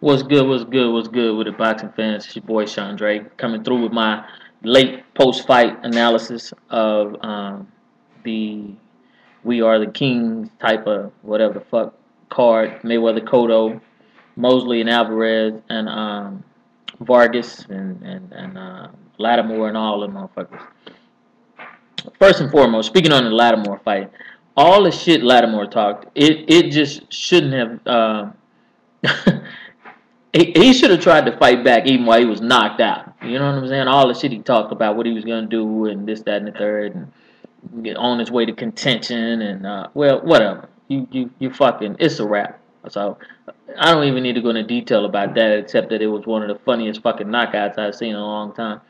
What's good? What's good? What's good with the boxing fans? It's your boy Sean Dre coming through with my late post-fight analysis of the "We Are the Kings" type of whatever the fuck card. Mayweather, Cotto, Mosley, and Alvarez, and Vargas and Lattimore and all them motherfuckers. First and foremost, speaking on the Lattimore fight, all the shit Lattimore talked, it just shouldn't have. He should have tried to fight back even while he was knocked out. You know what I'm saying? All the shit he talked about, what he was gonna do, and this, that, and the third, and get on his way to contention, and well, whatever. You fucking, it's a wrap. So I don't even need to go into detail about that, except that it was one of the funniest fucking knockouts I've seen in a long time.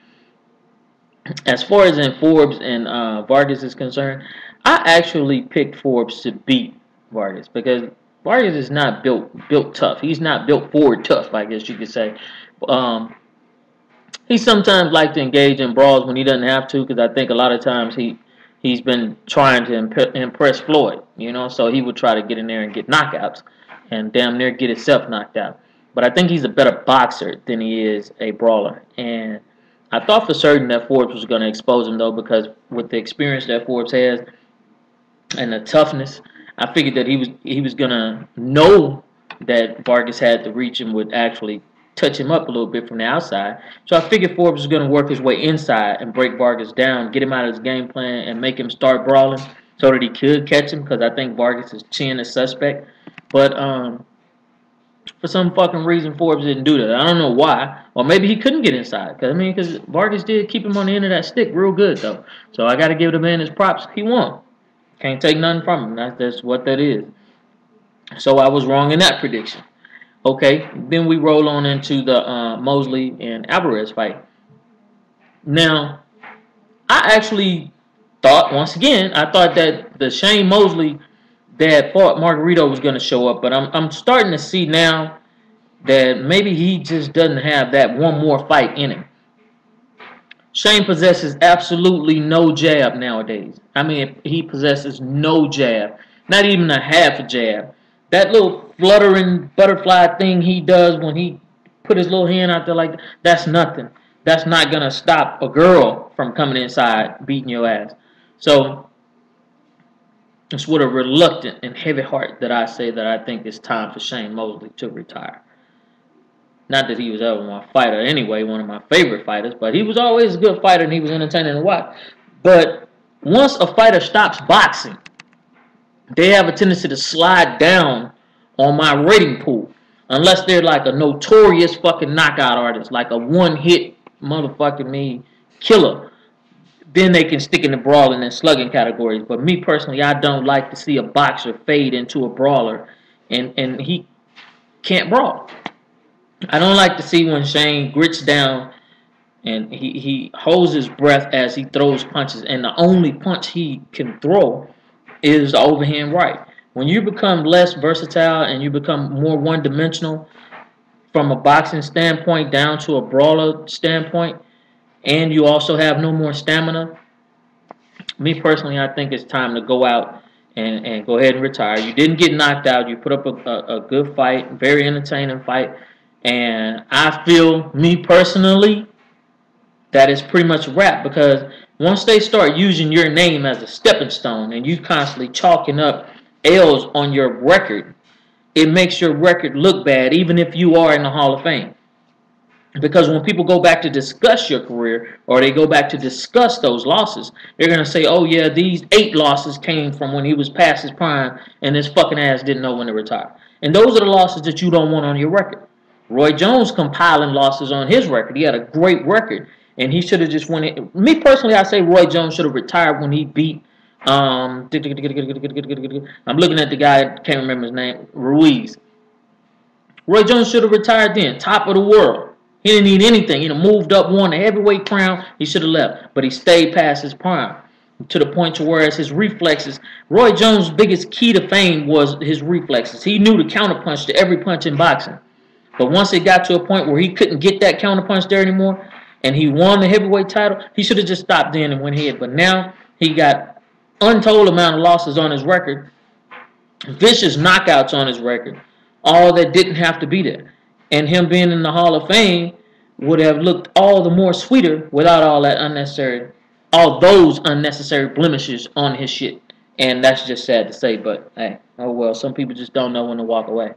As far as in Forbes and Vargas is concerned, I actually picked Forbes to beat Vargas because Vargas is not built tough. He's not built forward tough, I guess you could say. Um, he sometimes likes to engage in brawls when he doesn't have to, because I think a lot of times he's been trying to impress Floyd, you know, so he would try to get in there and get knockouts and damn near get himself knocked out. But I think he's a better boxer than he is a brawler, and I thought for certain that Forbes was going to expose him though, because with the experience that Forbes has and the toughness, I figured that he was gonna know that Vargas had the reach and would actually touch him up a little bit from the outside. So I figured Forbes was gonna work his way inside and break Vargas down, get him out of his game plan, and make him start brawling so that he could catch him. Because I think Vargas' chin is suspect. But for some fucking reason, Forbes didn't do that. I don't know why. Or maybe he couldn't get inside. Because Vargas did keep him on the end of that stick real good though. So I got to give the man his props. He won. Can't take nothing from him. That's what that is. So I was wrong in that prediction. Okay, then we roll on into the Mosley and Alvarez fight. Now, I actually thought, once again, I thought that the Shane Mosley that fought Margarito was going to show up. But I'm starting to see now that maybe he just doesn't have that one more fight in him. Shane possesses absolutely no jab nowadays. I mean, he possesses no jab. Not even a half a jab. That little fluttering butterfly thing he does when he put his little hand out there like that, that's nothing. That's not going to stop a girl from coming inside beating your ass. So, it's with a reluctant and heavy heart that I say that I think it's time for Shane Mosley to retire. Not that he was ever my fighter anyway, one of my favorite fighters, but he was always a good fighter and he was entertaining to watch. But once a fighter stops boxing, they have a tendency to slide down on my rating pool. Unless they're like a notorious fucking knockout artist, like a one-hit motherfucking me killer. Then they can stick in the brawling and slugging categories. But me personally, I don't like to see a boxer fade into a brawler and he can't brawl. I don't like to see when Shane grits down and he holds his breath as he throws punches, and the only punch he can throw is the overhand right. When you become less versatile and you become more one-dimensional from a boxing standpoint down to a brawler standpoint, and you also have no more stamina, me personally, I think it's time to go out and go ahead and retire. You didn't get knocked out. You put up a good fight, very entertaining fight. And I feel, me personally, that it's pretty much a wrap, because once they start using your name as a stepping stone and you constantly chalking up L's on your record, it makes your record look bad even if you are in the Hall of Fame. Because when people go back to discuss your career, or they go back to discuss those losses, they're going to say, oh yeah, these 8 losses came from when he was past his prime and his fucking ass didn't know when to retire. And those are the losses that you don't want on your record. Roy Jones compiling losses on his record. He had a great record, and he should have just won it. Me personally, I say Roy Jones should have retired when he beat. I'm looking at the guy, can't remember his name, Ruiz. Roy Jones should have retired then, top of the world. He didn't need anything. He moved up, won the heavyweight crown. He should have left, but he stayed past his prime to the point to where his reflexes. Roy Jones' biggest key to fame was his reflexes. He knew to counterpunch to every punch in boxing. But once it got to a point where he couldn't get that counterpunch there anymore, and he won the heavyweight title, he should have just stopped then and went ahead. But now he got untold amount of losses on his record, vicious knockouts on his record, all that didn't have to be there. And him being in the Hall of Fame would have looked all the more sweeter without all those unnecessary blemishes on his shit. And that's just sad to say, but hey, oh well. Some people just don't know when to walk away.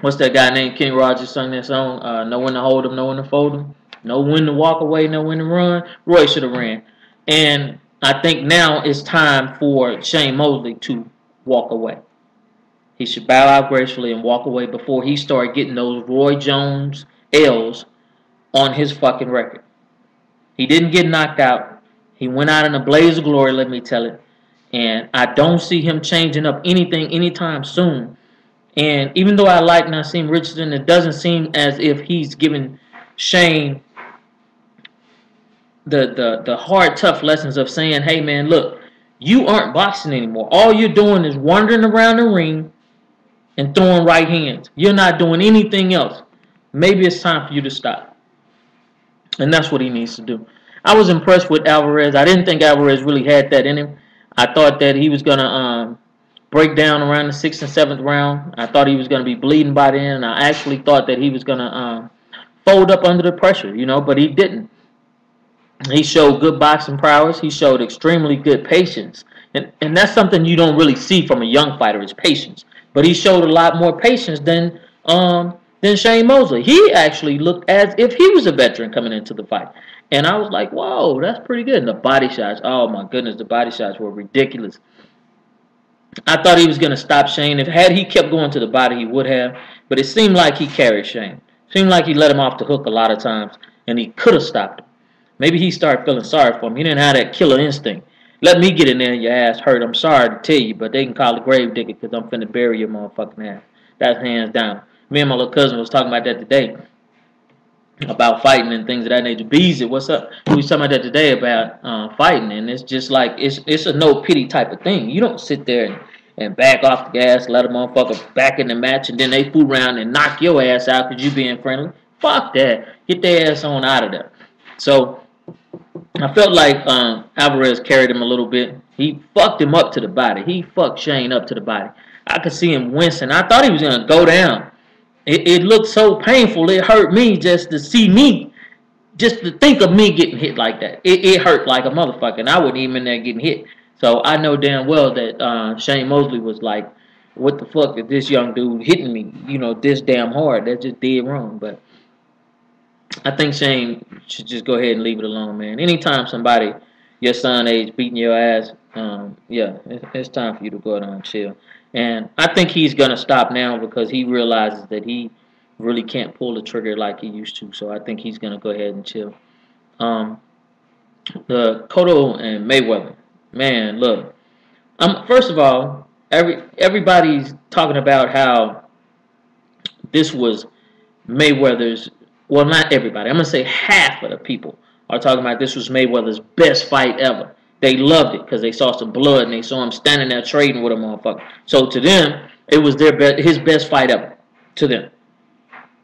What's that guy named Kenny Rogers sung that song? Know when to hold him, know when to fold him, know when to walk away, know when to run. Roy should have ran. And I think now it's time for Shane Mosley to walk away. He should bow out gracefully and walk away before he started getting those Roy Jones L's on his fucking record. He didn't get knocked out. He went out in a blaze of glory, let me tell it. And I don't see him changing up anything anytime soon. And even though I like Nassim Richardson, it doesn't seem as if he's giving Shane the hard, tough lessons of saying, hey, man, look, you aren't boxing anymore. All you're doing is wandering around the ring and throwing right hands. You're not doing anything else. Maybe it's time for you to stop. And that's what he needs to do. I was impressed with Alvarez. I didn't think Alvarez really had that in him. I thought that he was going to break down around the 6th and 7th round. I thought he was going to be bleeding by then. And I actually thought that he was going to fold up under the pressure, but he didn't. He showed good boxing prowess. He showed extremely good patience. And that's something you don't really see from a young fighter is patience. But he showed a lot more patience than Shane Mosley. He actually looked as if he was a veteran coming into the fight. And I was like, whoa, that's pretty good. And the body shots, oh my goodness, the body shots were ridiculous. I thought he was going to stop Shane. Had he kept going to the body, he would have. But it seemed like he carried Shane. It seemed like he let him off the hook a lot of times. And he could have stopped him. Maybe he started feeling sorry for him. He didn't have that killer instinct. Let me get in there and your ass hurt. I'm sorry to tell you, but they can call it grave digger because I'm finna bury your motherfucking ass. That's hands down. Me and my little cousin was talking about that today. About fighting and things of that nature. Beezy, what's up? We was talking about that today about fighting, and it's just like it's a no pity type of thing. You don't sit there and back off the gas, let a motherfucker back in the match, and then they fool around and knock your ass out because you being friendly. Fuck that. Get their ass on out of there. So I felt like Alvarez carried him a little bit. He fucked him up to the body. He fucked Shane up to the body. I could see him wincing. I thought he was gonna go down. It looked so painful. It hurt me just to see me, just to think of me getting hit like that. It hurt like a motherfucker, and I wasn't even in there getting hit. So I know damn well that Shane Mosley was like, what the fuck is this young dude hitting me, this damn hard? That's just dead wrong. But I think Shane should just go ahead and leave it alone, man. Anytime somebody your son age beating your ass, yeah, it's time for you to go out and chill. And I think he's going to stop now because he realizes that he really can't pull the trigger like he used to. So I think he's going to go ahead and chill. The Cotto and Mayweather. Man, look. First of all, everybody's talking about how this was Mayweather's, well, not everybody. I'm going to say half of the people are talking about this was Mayweather's best fight ever. They loved it because they saw some blood and they saw him standing there trading with a motherfucker. So to them, it was his best fight ever. To them.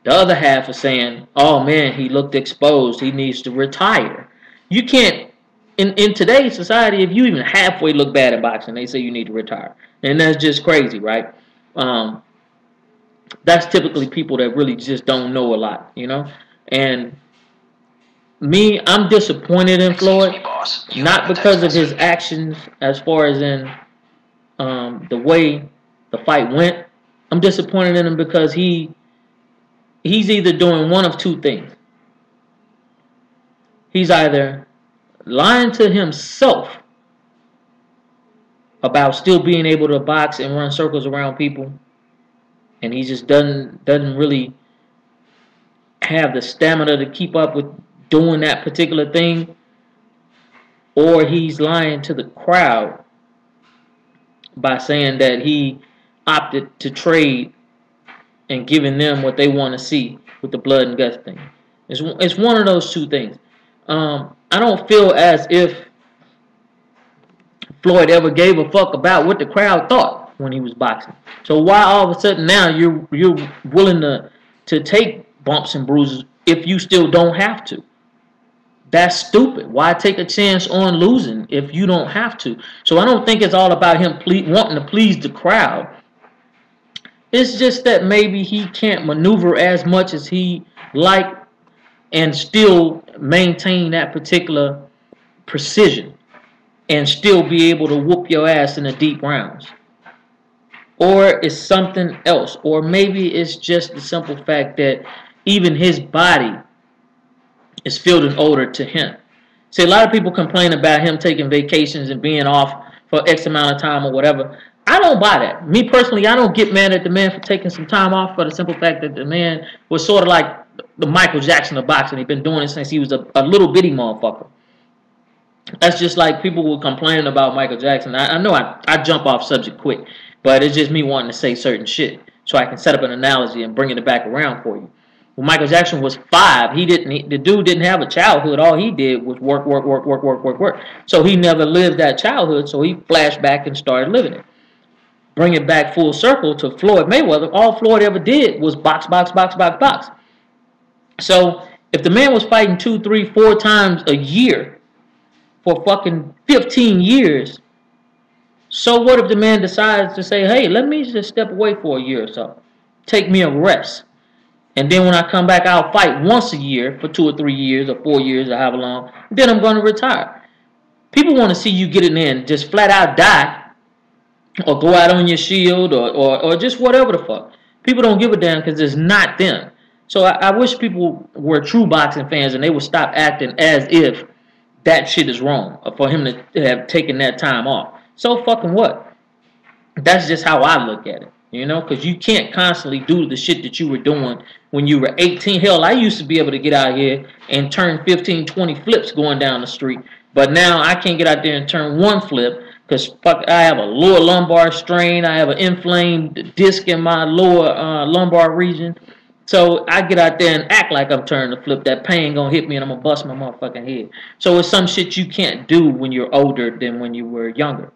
The other half is saying, oh man, he looked exposed. He needs to retire. You can't, in today's society, if you even halfway look bad in boxing, they say you need to retire. And that's just crazy, right? That's typically people that really just don't know a lot, And me, I'm disappointed in Floyd, not because of his actions as far as in the way the fight went. I'm disappointed in him because he's either doing one of two things. He's either lying to himself about still being able to box and run circles around people, and he just doesn't really have the stamina to keep up with doing that particular thing, or he's lying to the crowd by saying that he opted to trade and giving them what they want to see with the blood and guts thing. It's one of those two things. I don't feel as if Floyd ever gave a fuck about what the crowd thought when he was boxing. So why all of a sudden now you're willing to take bumps and bruises if you still don't have to? That's stupid. Why take a chance on losing if you don't have to? So I don't think it's all about him wanting to please the crowd. It's just that maybe he can't maneuver as much as he like and still maintain that particular precision and still be able to whoop your ass in the deep rounds. Or it's something else. Or maybe it's just the simple fact that even his body is feeling older to him. See, a lot of people complain about him taking vacations and being off for X amount of time or whatever. I don't buy that. Me personally, I don't get mad at the man for taking some time off for the simple fact that the man was sort of like the Michael Jackson of boxing. He's been doing it since he was a little bitty motherfucker. That's just like people were complaining about Michael Jackson. I know I jump off subject quick, but it's just me wanting to say certain shit so I can set up an analogy and bring it back around for you. When Michael Jackson was 5, the dude didn't have a childhood. All he did was work. So he never lived that childhood, so he flashed back and started living it. Bring it back full circle to Floyd Mayweather. All Floyd ever did was box. So if the man was fighting 2, 3, 4 times a year for fucking 15 years, so what if the man decides to say, hey, let me just step away for a year or so. Take me a rest. And then when I come back, I'll fight once a year for 2 or 3 years or 4 years or however long. Then I'm going to retire. People want to see you get in there and just flat out die or go out on your shield or just whatever the fuck. People don't give a damn because it's not them. So I wish people were true boxing fans and they would stop acting as if that shit is wrong for him to have taken that time off. So fucking what? That's just how I look at it. You know, because you can't constantly do the shit that you were doing when you were 18. Hell, I used to be able to get out here and turn 15, 20 flips going down the street. But now I can't get out there and turn 1 flip because fuck, I have a lower lumbar strain. I have an inflamed disc in my lower lumbar region. So I get out there and act like I'm turning the flip. That pain gonna hit me and I'm gonna bust my motherfucking head. So it's some shit you can't do when you're older than when you were younger.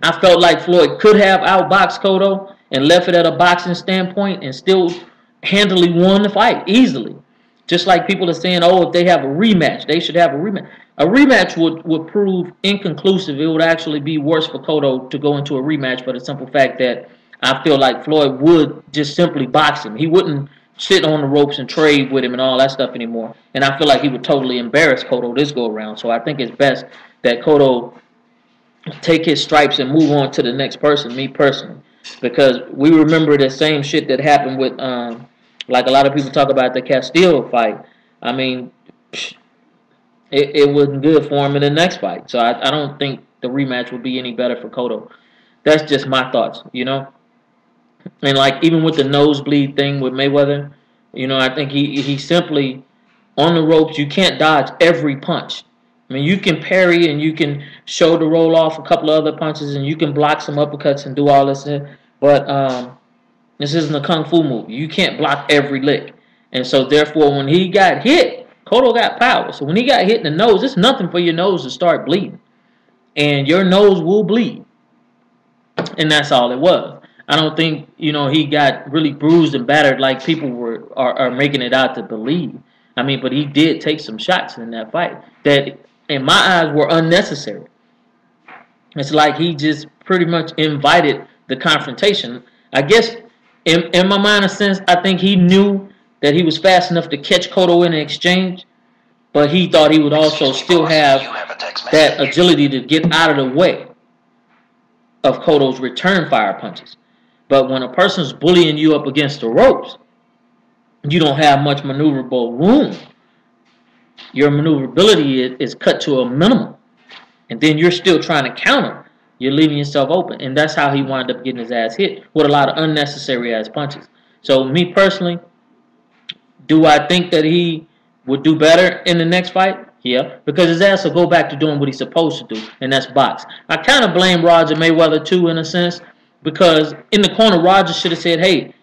I felt like Floyd could have outboxed Cotto and left it at a boxing standpoint and still handily won the fight easily. Just like people are saying, oh, if they have a rematch, they should have a rematch. A rematch would prove inconclusive. It would actually be worse for Cotto to go into a rematch for the simple fact that I feel like Floyd would just simply box him. He wouldn't sit on the ropes and trade with him and all that stuff anymore. And I feel like he would totally embarrass Cotto this go around. So I think it's best that Cotto take his stripes and move on to the next person, me personally. Because we remember the same shit that happened with, like a lot of people talk about the Castillo fight. I mean, it wasn't good for him in the next fight. So I don't think the rematch would be any better for Cotto. That's just my thoughts, you know. And like even with the nosebleed thing with Mayweather, you know, I think he simply, on the ropes, you can't dodge every punch. I mean, you can parry and you can shoulder roll off a couple of other punches and you can block some uppercuts and do all this. But this isn't a kung fu movie. You can't block every lick. And so, therefore, when he got hit, Cotto got power. So when he got hit in the nose, it's nothing for your nose to start bleeding. And your nose will bleed. And that's all it was. I don't think, you know, he got really bruised and battered like people are making it out to believe. I mean, but he did take some shots in that fight that, in my eyes, were unnecessary. It's like he just pretty much invited the confrontation. I guess, in my mind, in a sense, I think he knew that he was fast enough to catch Cotto in an exchange, but he thought he would also still have that agility to get out of the way of Cotto's return fire punches. But when a person's bullying you up against the ropes, you don't have much maneuverable room. Your maneuverability is cut to a minimum. And then you're still trying to counter. You're leaving yourself open. And that's how he wound up getting his ass hit with a lot of unnecessary ass punches. So me personally, do I think that he would do better in the next fight? Yeah. Because his ass will go back to doing what he's supposed to do. And that's box. I kind of blame Roger Mayweather too in a sense. Because in the corner, Roger should have said, hey,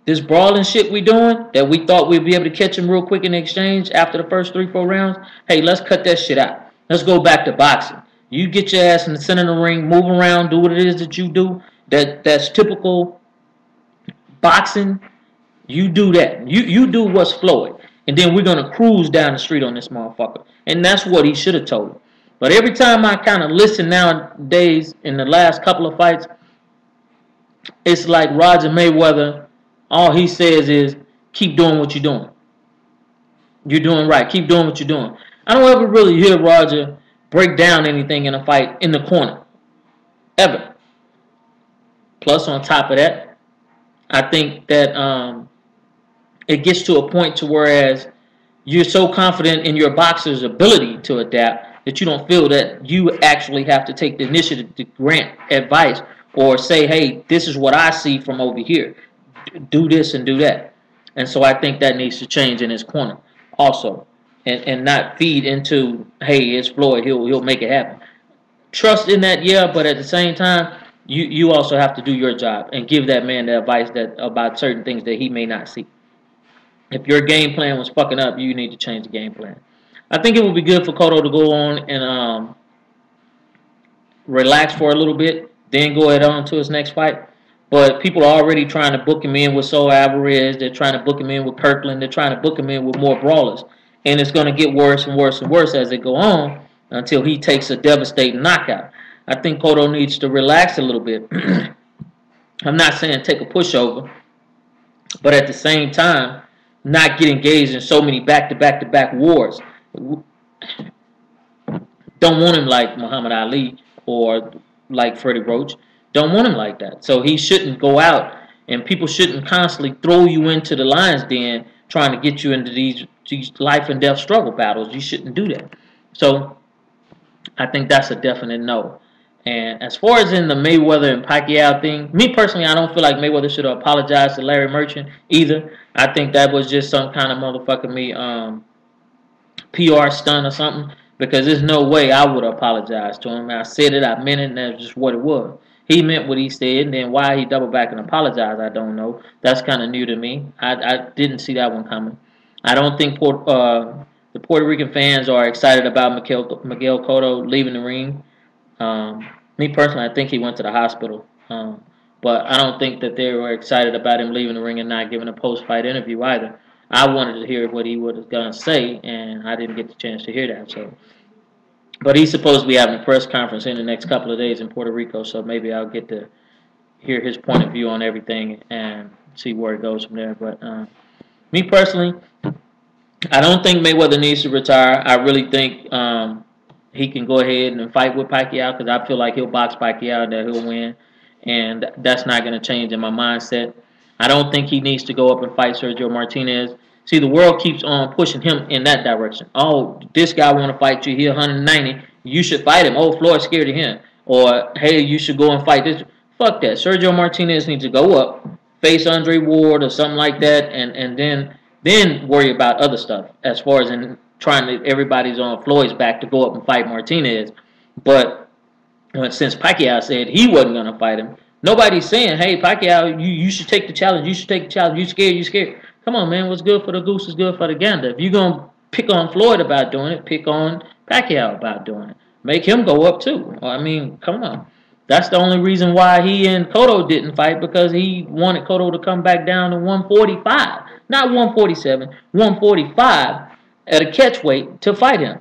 this brawling shit we doing that we thought we'd be able to catch him real quick in the exchange after the first 3-4 rounds, hey, let's cut that shit out. Let's go back to boxing. You get your ass in the center of the ring, move around, do what it is that you do. That's typical boxing. You do that. You do what's Floyd. And then we're going to cruise down the street on this motherfucker. And that's what he should have told him. But every time I kind of listen nowadays in the last couple of fights, It's like Roger Mayweather. All he says is, keep doing what you're doing. You're doing right. Keep doing what you're doing. I don't ever really hear Roger break down anything in a fight in the corner. Ever. Plus, on top of that, I think that it gets to a point to whereas you're so confident in your boxer's ability to adapt that you don't feel that you actually have to take the initiative to grant advice or say, hey, this is what I see from over here. Do this and do that. And so I think that needs to change in his corner also. And not feed into, hey, it's Floyd, he'll make it happen. Trust in that, yeah, but at the same time, you also have to do your job and give that man the advice that about certain things that he may not see. If your game plan was fucking up, you need to change the game plan. I think it would be good for Cotto to go on and relax for a little bit, then go ahead on to his next fight. But people are already trying to book him in with Saul Alvarez. They're trying to book him in with Kirkland. They're trying to book him in with more brawlers. And it's going to get worse and worse and worse as they go on until he takes a devastating knockout. I think Cotto needs to relax a little bit. I'm not saying take a pushover, but at the same time, not get engaged in so many back-to-back-to-back wars. Don't want him like Muhammad Ali or like Freddie Roach. Don't want him like that. So he shouldn't go out, and people shouldn't constantly throw you into the lion's den trying to get you into these life and death struggle battles. You shouldn't do that. So I think that's a definite no. And as far as in the Mayweather and Pacquiao thing, me personally, I don't feel like Mayweather should have apologized to Larry Merchant either. I think that was just some kind of motherfucking PR stunt or something, because there's no way I would apologize to him. I said it, I meant it, and that's just what it was. He meant what he said, and then why he doubled back and apologized, I don't know. That's kind of new to me. I didn't see that one coming. I don't think the Puerto Rican fans are excited about Miguel Cotto leaving the ring. Me personally, I think he went to the hospital. But I don't think that they were excited about him leaving the ring and not giving a post-fight interview either. I wanted to hear what he was going to say, and I didn't get the chance to hear that. So, but he's supposed to be having a press conference in the next couple of days in Puerto Rico, so maybe I'll get to hear his point of view on everything and see where it goes from there. But me personally, I don't think Mayweather needs to retire. I really think he can go ahead and fight with Pacquiao, because I feel like he'll box Pacquiao and that he'll win. And that's not going to change in my mindset. I don't think he needs to go up and fight Sergio Martinez. See, the world keeps on pushing him in that direction. Oh, this guy want to fight you. He's 190. You should fight him. Oh, Floyd's scared of him. Or, hey, you should go and fight this. Fuck that. Sergio Martinez needs to go up, face Andre Ward or something like that, and then worry about other stuff as far as in trying to everybody's on Floyd's back to go up and fight Martinez. But since Pacquiao said he wasn't going to fight him, nobody's saying, hey, Pacquiao, you should take the challenge. You should take the challenge. You scared, you scared. Come on, man. What's good for the goose is good for the gander. If you're going to pick on Floyd about doing it, pick on Pacquiao about doing it. Make him go up, too. I mean, come on. That's the only reason why he and Cotto didn't fight, because he wanted Cotto to come back down to 145. Not 147, 145 at a catch weight to fight him.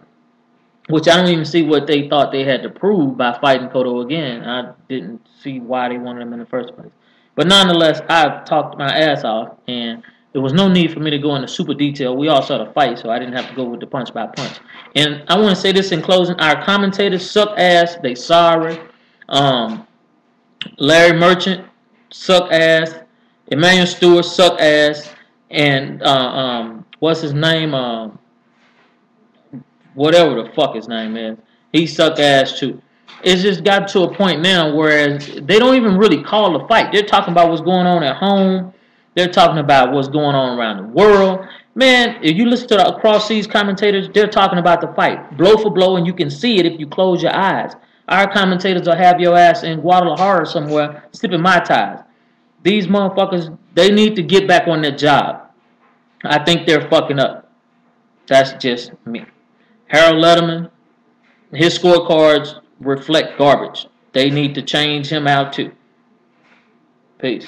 Which I don't even see what they thought they had to prove by fighting Cotto again. I didn't see why they wanted him in the first place. But nonetheless, I've talked my ass off, and there was no need for me to go into super detail. We all saw the fight, so I didn't have to go with the punch by punch. And I want to say this in closing. Our commentators suck ass. They sorry. Larry Merchant suck ass. Emmanuel Stewart suck ass. And what's his name? Whatever the fuck his name is, he suck ass too. It's just got to a point now where they don't even really call the fight. They're talking about what's going on at home. They're talking about what's going on around the world. Man, if you listen to the across seas commentators, they're talking about the fight, blow for blow, and you can see it if you close your eyes. Our commentators will have your ass in Guadalajara somewhere sipping Mai Tais. These motherfuckers, they need to get back on their job. I think they're fucking up. That's just me. Harold Letterman, his scorecards reflect garbage. They need to change him out too. Peace.